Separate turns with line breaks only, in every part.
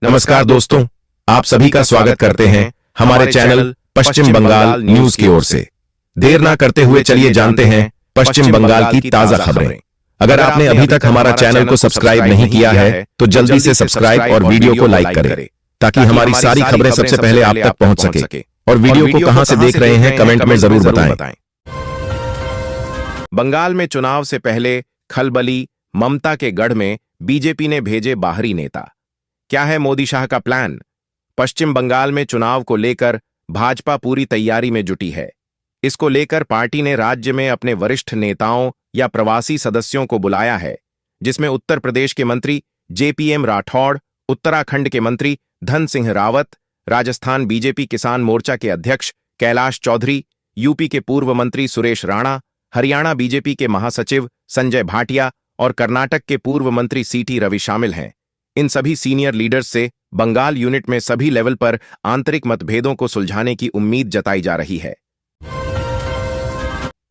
नमस्कार दोस्तों, आप सभी का स्वागत करते हैं हमारे चैनल पश्चिम बंगाल न्यूज की ओर से। देर ना करते हुए चलिए जानते हैं पश्चिम बंगाल की ताजा खबरें। अगर आपने अभी तक हमारा चैनल को सब्सक्राइब नहीं किया है तो जल्दी से सब्सक्राइब और वीडियो को लाइक करें ताकि हमारी सारी खबरें सबसे पहले आप तक पहुंच सके। और वीडियो को कहां से देख रहे हैं कमेंट में जरूर बताएं।
बंगाल में चुनाव से पहले खलबली, ममता के गढ़ में बीजेपी ने भेजे बाहरी नेता। क्या है मोदी शाह का प्लान? पश्चिम बंगाल में चुनाव को लेकर भाजपा पूरी तैयारी में जुटी है। इसको लेकर पार्टी ने राज्य में अपने वरिष्ठ नेताओं या प्रवासी सदस्यों को बुलाया है, जिसमें उत्तर प्रदेश के मंत्री जेपीएम राठौड़, उत्तराखंड के मंत्री धन सिंह रावत, राजस्थान बीजेपी किसान मोर्चा के अध्यक्ष कैलाश चौधरी, यूपी के पूर्व मंत्री सुरेश राणा, हरियाणा बीजेपी के महासचिव संजय भाटिया और कर्नाटक के पूर्व मंत्री सीटी रवि शामिल हैं। इन सभी सीनियर लीडर्स से बंगाल यूनिट में सभी लेवल पर आंतरिक मतभेदों को सुलझाने की उम्मीद जताई जा रही है।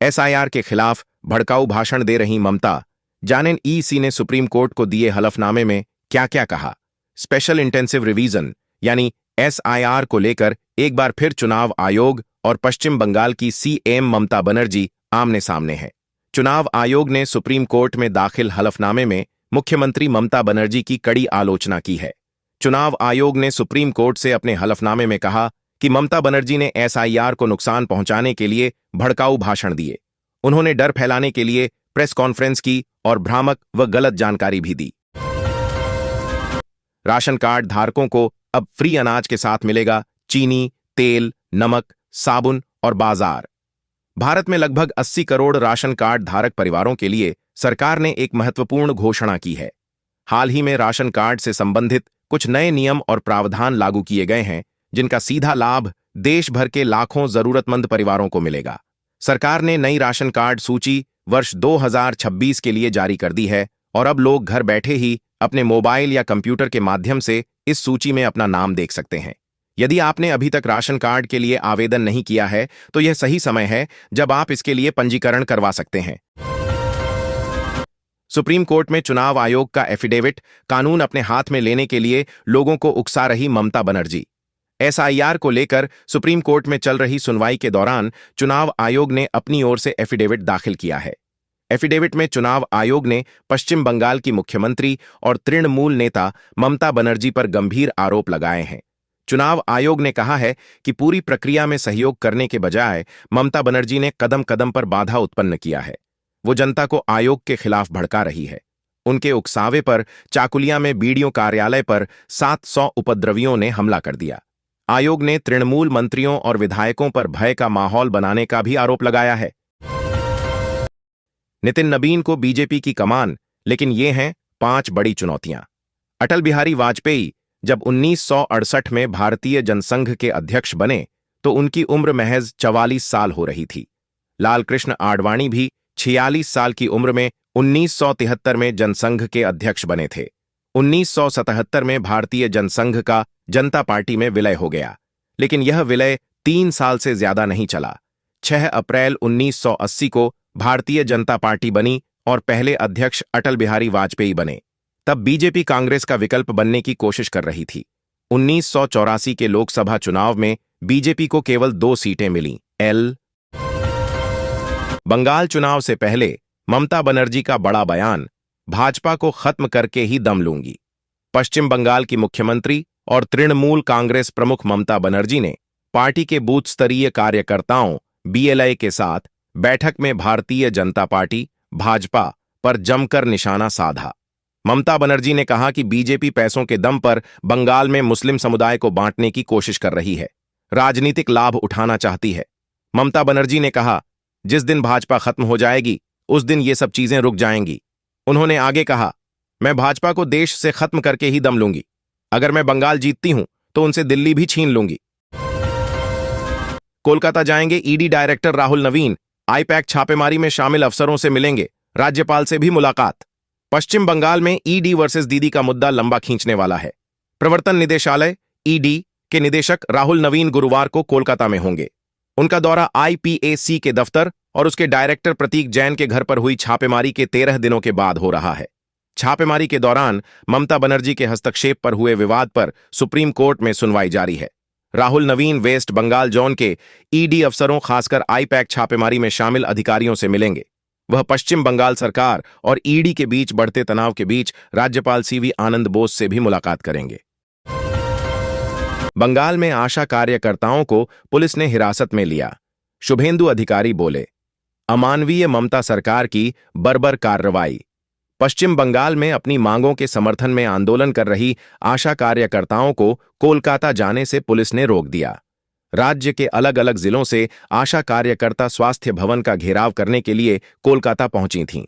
एसआईआर के खिलाफ भड़काऊ भाषण दे रही ममता, जानें ईसी ने सुप्रीम कोर्ट को दिए हलफनामे में क्या क्या कहा। स्पेशल इंटेंसिव रिवीजन यानी एसआईआर को लेकर एक बार फिर चुनाव आयोग और पश्चिम बंगाल की सीएम ममता बनर्जी आमने सामने है। चुनाव आयोग ने सुप्रीम कोर्ट में दाखिल हलफनामे में मुख्यमंत्री ममता बनर्जी की कड़ी आलोचना की है। चुनाव आयोग ने सुप्रीम कोर्ट से अपने हलफनामे में कहा कि ममता बनर्जी ने एसआईआर को नुकसान पहुंचाने के लिए भड़काऊ भाषण दिए। उन्होंने डर फैलाने के लिए प्रेस कॉन्फ्रेंस की और भ्रामक व गलत जानकारी भी दी। राशन कार्ड धारकों को अब फ्री अनाज के साथ मिलेगा चीनी, तेल, नमक, साबुन और बाजार। भारत में लगभग 80 करोड़ राशन कार्ड धारक परिवारों के लिए सरकार ने एक महत्वपूर्ण घोषणा की है। हाल ही में राशन कार्ड से संबंधित कुछ नए नियम और प्रावधान लागू किए गए हैं, जिनका सीधा लाभ देश भर के लाखों जरूरतमंद परिवारों को मिलेगा। सरकार ने नई राशन कार्ड सूची वर्ष 2026 के लिए जारी कर दी है और अब लोग घर बैठे ही अपने मोबाइल या कंप्यूटर के माध्यम से इस सूची में अपना नाम देख सकते हैं। यदि आपने अभी तक राशन कार्ड के लिए आवेदन नहीं किया है तो यह सही समय है जब आप इसके लिए पंजीकरण करवा सकते हैं। सुप्रीम कोर्ट में चुनाव आयोग का एफिडेविट कानून अपने हाथ में लेने के लिए लोगों को उकसा रही ममता बनर्जी। एसआईआर को लेकर सुप्रीम कोर्ट में चल रही सुनवाई के दौरान चुनाव आयोग ने अपनी ओर से एफिडेविट दाखिल किया है। एफिडेविट में चुनाव आयोग ने पश्चिम बंगाल की मुख्यमंत्री और तृणमूल नेता ममता बनर्जी पर गंभीर आरोप लगाए हैं। चुनाव आयोग ने कहा है कि पूरी प्रक्रिया में सहयोग करने के बजाय ममता बनर्जी ने कदम कदम पर बाधा उत्पन्न किया है। वो जनता को आयोग के खिलाफ भड़का रही है। उनके उकसावे पर चाकुलिया में बीडीओ कार्यालय पर 700 उपद्रवियों ने हमला कर दिया। आयोग ने तृणमूल मंत्रियों और विधायकों पर भय का माहौल बनाने का भी आरोप लगाया है। नितिन नबीन को बीजेपी की कमान, लेकिन ये हैं 5 बड़ी चुनौतियां। अटल बिहारी वाजपेयी जब 1968 में भारतीय जनसंघ के अध्यक्ष बने तो उनकी उम्र महज 44 साल हो रही थी। लालकृष्ण आडवाणी भी 46 साल की उम्र में 1973 में जनसंघ के अध्यक्ष बने थे। 1977 में भारतीय जनसंघ का जनता पार्टी में विलय हो गया, लेकिन यह विलय 3 साल से ज्यादा नहीं चला। 6 अप्रैल 1980 को भारतीय जनता पार्टी बनी और पहले अध्यक्ष अटल बिहारी वाजपेयी बने। तब बीजेपी कांग्रेस का विकल्प बनने की कोशिश कर रही थी। 1984 के लोकसभा चुनाव में बीजेपी को केवल 2 सीटें मिलीं। बंगाल चुनाव से पहले ममता बनर्जी का बड़ा बयान, भाजपा को खत्म करके ही दम लूंगी। पश्चिम बंगाल की मुख्यमंत्री और तृणमूल कांग्रेस प्रमुख ममता बनर्जी ने पार्टी के बूथ स्तरीय कार्यकर्ताओं बीएलआई के साथ बैठक में भारतीय जनता पार्टी भाजपा पर जमकर निशाना साधा। ममता बनर्जी ने कहा कि बीजेपी पैसों के दम पर बंगाल में मुस्लिम समुदाय को बांटने की कोशिश कर रही है, राजनीतिक लाभ उठाना चाहती है। ममता बनर्जी ने कहा, जिस दिन भाजपा खत्म हो जाएगी उस दिन ये सब चीजें रुक जाएंगी। उन्होंने आगे कहा, मैं भाजपा को देश से खत्म करके ही दम लूंगी। अगर मैं बंगाल जीतती हूं तो उनसे दिल्ली भी छीन लूंगी। कोलकाता जाएंगे ईडी डायरेक्टर राहुल नवीन, आईपैक छापेमारी में शामिल अफसरों से मिलेंगे, राज्यपाल से भी मुलाकात। पश्चिम बंगाल में ईडी वर्सेस दीदी का मुद्दा लंबा खींचने वाला है। प्रवर्तन निदेशालय ईडी के निदेशक राहुल नवीन गुरुवार को कोलकाता में होंगे। उनका दौरा आईपीएसी के दफ्तर और उसके डायरेक्टर प्रतीक जैन के घर पर हुई छापेमारी के 13 दिनों के बाद हो रहा है। छापेमारी के दौरान ममता बनर्जी के हस्तक्षेप पर हुए विवाद पर सुप्रीम कोर्ट में सुनवाई जारी है। राहुल नवीन वेस्ट बंगाल जोन के ईडी अफसरों खासकर आईपैक छापेमारी में शामिल अधिकारियों से मिलेंगे। वह पश्चिम बंगाल सरकार और ईडी के बीच बढ़ते तनाव के बीच राज्यपाल सीवी आनंद बोस से भी मुलाकात करेंगे। बंगाल में आशा कार्यकर्ताओं को पुलिस ने हिरासत में लिया। शुभेंदु अधिकारी बोले, अमानवीय ममता सरकार की बर्बर कार्रवाई। पश्चिम बंगाल में अपनी मांगों के समर्थन में आंदोलन कर रही आशा कार्यकर्ताओं को कोलकाता जाने से पुलिस ने रोक दिया। राज्य के अलग अलग जिलों से आशा कार्यकर्ता स्वास्थ्य भवन का घेराव करने के लिए कोलकाता पहुंची थीं।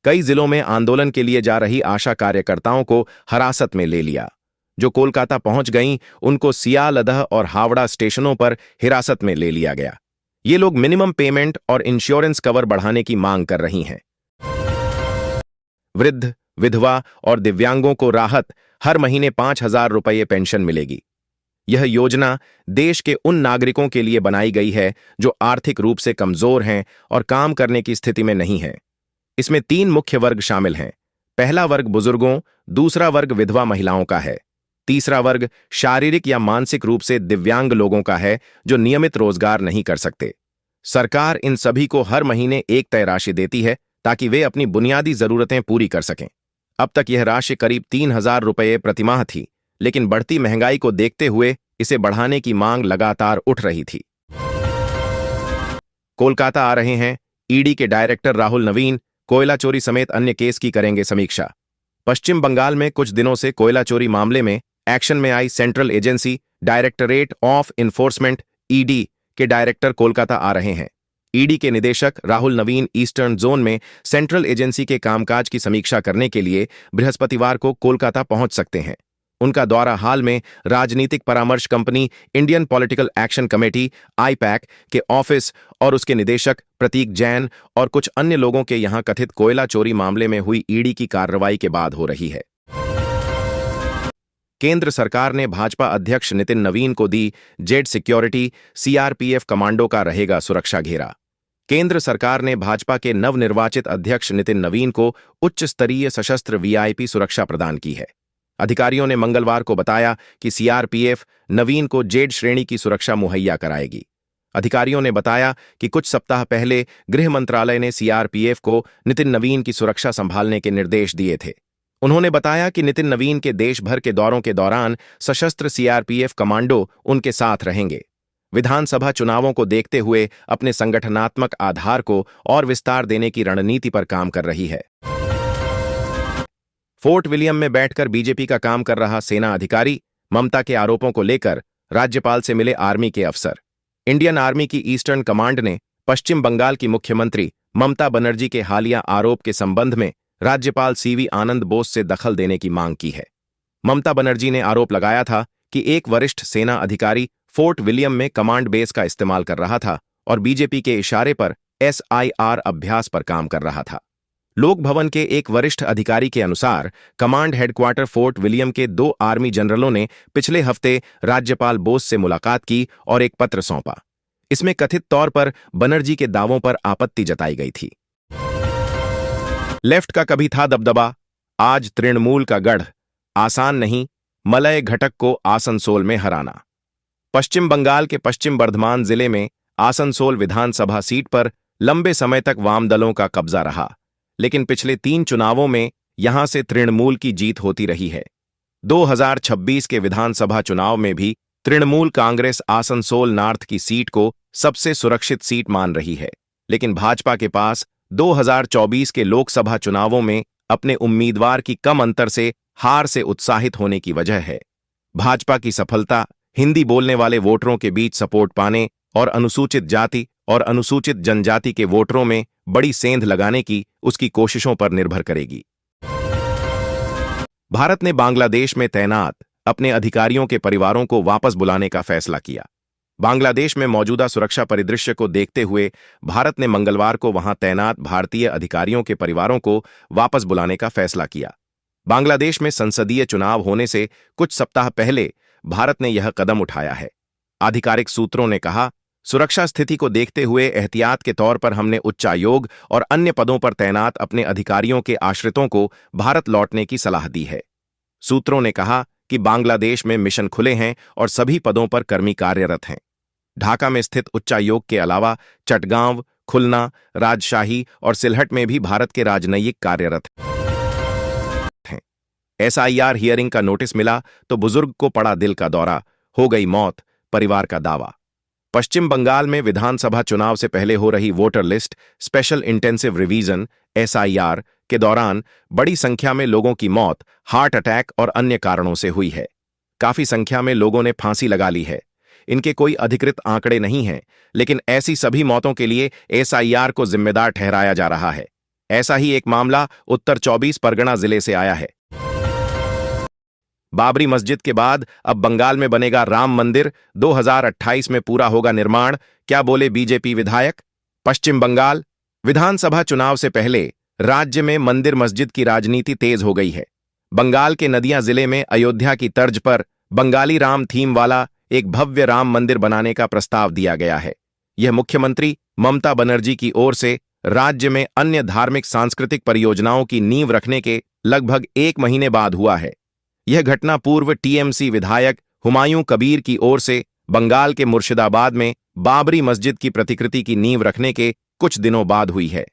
कई जिलों में आंदोलन के लिए जा रही आशा कार्यकर्ताओं को हिरासत में ले लिया। जो कोलकाता पहुंच गईं, उनको सियालदह और हावड़ा स्टेशनों पर हिरासत में ले लिया गया। ये लोग मिनिमम पेमेंट और इंश्योरेंस कवर बढ़ाने की मांग कर रही हैं। वृद्ध, विधवा और दिव्यांगों को राहत, हर महीने 5,000 रुपये पेंशन मिलेगी। यह योजना देश के उन नागरिकों के लिए बनाई गई है जो आर्थिक रूप से कमजोर हैं और काम करने की स्थिति में नहीं हैं। इसमें 3 मुख्य वर्ग शामिल हैं। पहला वर्ग बुजुर्गों, दूसरा वर्ग विधवा महिलाओं का है, तीसरा वर्ग शारीरिक या मानसिक रूप से दिव्यांग लोगों का है जो नियमित रोजगार नहीं कर सकते। सरकार इन सभी को हर महीने एक तय राशि देती है ताकि वे अपनी बुनियादी जरूरतें पूरी कर सकें। अब तक यह राशि करीब 3,000 रुपये प्रतिमाह थी, लेकिन बढ़ती महंगाई को देखते हुए इसे बढ़ाने की मांग लगातार उठ रही थी। कोलकाता आ रहे हैं ईडी के डायरेक्टर राहुल नवीन। कोयला चोरी समेत अन्य केस की करेंगे समीक्षा। पश्चिम बंगाल में कुछ दिनों से कोयला चोरी मामले में एक्शन में आई central agency directorate of enforcement ED के डायरेक्टर कोलकाता आ रहे हैं। ईडी के निदेशक राहुल नवीन ईस्टर्न जोन में सेंट्रल एजेंसी के कामकाज की समीक्षा करने के लिए बृहस्पतिवार को कोलकाता पहुंच सकते हैं। उनका दौरा हाल में राजनीतिक परामर्श company Indian political action committee IUPAC के ऑफिस और उसके निदेशक प्रतीक जैन और कुछ अन्य लोगों के यहां कथित कोयला चोरी मामले में हुई ईडी की कार्रवाई के बाद हो रही है। केंद्र सरकार ने भाजपा अध्यक्ष नितिन नवीन को the Z security, CRPF commando का रहेगा सुरक्षा घेरा। केंद्र सरकार ने भाजपा के नवनिर्वाचित अध्यक्ष नितिन नवीन को उच्च स्तरीय सशस्त्र वीआईपी सुरक्षा प्रदान की है। अधिकारियों ने मंगलवार को बताया कि सीआरपीएफ नवीन को जेड श्रेणी की सुरक्षा मुहैया कराएगी। अधिकारियों ने बताया कि कुछ सप्ताह पहले गृह मंत्रालय ने सीआरपीएफ को नितिन नवीन की सुरक्षा संभालने के निर्देश दिए थे। उन्होंने बताया कि नितिन नवीन के देश भर के दौरों के दौरान सशस्त्र सीआरपीएफ कमांडो उनके साथ रहेंगे। विधानसभा चुनावों को देखते हुए अपने संगठनात्मक आधार को और विस्तार देने की रणनीति पर काम कर रही है। फोर्ट विलियम में बैठकर बीजेपी का काम कर रहा सेना अधिकारी, ममता के आरोपों को लेकर राज्यपाल से मिले आर्मी के अफसर। इंडियन आर्मी की ईस्टर्न कमांड ने पश्चिम बंगाल की मुख्यमंत्री ममता बनर्जी के हालिया आरोप के संबंध में राज्यपाल सीवी आनंद बोस से दखल देने की मांग की है। ममता बनर्जी ने आरोप लगाया था कि एक वरिष्ठ सेना अधिकारी फोर्ट विलियम में कमांड बेस का इस्तेमाल कर रहा था और बीजेपी के इशारे पर एसआईआर अभ्यास पर काम कर रहा था। लोक भवन के एक वरिष्ठ अधिकारी के अनुसार कमांड हेडक्वार्टर फोर्ट विलियम के 2 आर्मी जनरलों ने पिछले हफ्ते राज्यपाल बोस से मुलाकात की और एक पत्र सौंपा। इसमें कथित तौर पर बनर्जी के दावों पर आपत्ति जताई गई थी। लेफ्ट का कभी था दबदबा, आज तृणमूल का गढ़, आसान नहीं मलय घटक को आसनसोल में हराना। पश्चिम बंगाल के पश्चिम बर्धमान जिले में आसनसोल विधानसभा सीट पर लंबे समय तक वाम दलों का कब्जा रहा, लेकिन पिछले 3 चुनावों में यहां से तृणमूल की जीत होती रही है। 2026 के विधानसभा चुनाव में भी तृणमूल कांग्रेस आसनसोल नॉर्थ की सीट को सबसे सुरक्षित सीट मान रही है, लेकिन भाजपा के पास 2024 के लोकसभा चुनावों में अपने उम्मीदवार की कम अंतर से हार से उत्साहित होने की वजह है। भाजपा की सफलता हिंदी बोलने वाले वोटरों के बीच सपोर्ट पाने और अनुसूचित जाति और अनुसूचित जनजाति के वोटरों में बड़ी सेंध लगाने की उसकी कोशिशों पर निर्भर करेगी। भारत ने बांग्लादेश में तैनात अपने अधिकारियों के परिवारों को वापस बुलाने का फैसला किया। बांग्लादेश में मौजूदा सुरक्षा परिदृश्य को देखते हुए भारत ने मंगलवार को वहां तैनात भारतीय अधिकारियों के परिवारों को वापस बुलाने का फैसला किया। बांग्लादेश में संसदीय चुनाव होने से कुछ सप्ताह पहले भारत ने यह कदम उठाया है। आधिकारिक सूत्रों ने कहा, सुरक्षा स्थिति को देखते हुए एहतियात के तौर पर हमने उच्चायोग और अन्य पदों पर तैनात अपने अधिकारियों के आश्रितों को भारत लौटने की सलाह दी है। सूत्रों ने कहा कि बांग्लादेश में मिशन खुले हैं और सभी पदों पर कर्मी कार्यरत हैं। ढाका में स्थित उच्चायोग के अलावा चटगांव, खुलना, राजशाही और सिलहट में भी भारत के राजनयिक कार्यरत हैं। SIR हियरिंग का नोटिस मिला तो बुजुर्ग को पड़ा दिल का दौरा, हो गई मौत, परिवार का दावा। पश्चिम बंगाल में विधानसभा चुनाव से पहले हो रही voter list special intensive revision SIR के दौरान बड़ी संख्या में लोगों की मौत हार्ट अटैक और अन्य कारणों से हुई है। काफी संख्या में लोगों ने फांसी लगा ली है। इनके कोई अधिकृत आंकड़े नहीं हैं, लेकिन ऐसी सभी मौतों के लिए SIR को जिम्मेदार ठहराया जा रहा है। ऐसा ही एक मामला उत्तर 24 परगना जिले से आया है। बाबरी मस्जिद के बाद अब बंगाल में बनेगा राम मंदिर, 2028 में पूरा होगा निर्माण, क्या बोले बीजेपी विधायक। पश्चिम बंगाल विधानसभा चुनाव से पहले राज्य में मंदिर मस्जिद की राजनीति तेज हो गई है। बंगाल के नदिया जिले में अयोध्या की तर्ज पर बंगाली राम थीम वाला एक भव्य राम मंदिर बनाने का प्रस्ताव दिया गया है। यह मुख्यमंत्री ममता बनर्जी की ओर से राज्य में अन्य धार्मिक सांस्कृतिक परियोजनाओं की नींव रखने के लगभग 1 महीने बाद हुआ है। यह घटना पूर्व TMC विधायक हुमायूं कबीर की ओर से बंगाल के मुर्शिदाबाद में बाबरी मस्जिद की प्रतिकृति की नींव रखने के कुछ दिनों बाद हुई है।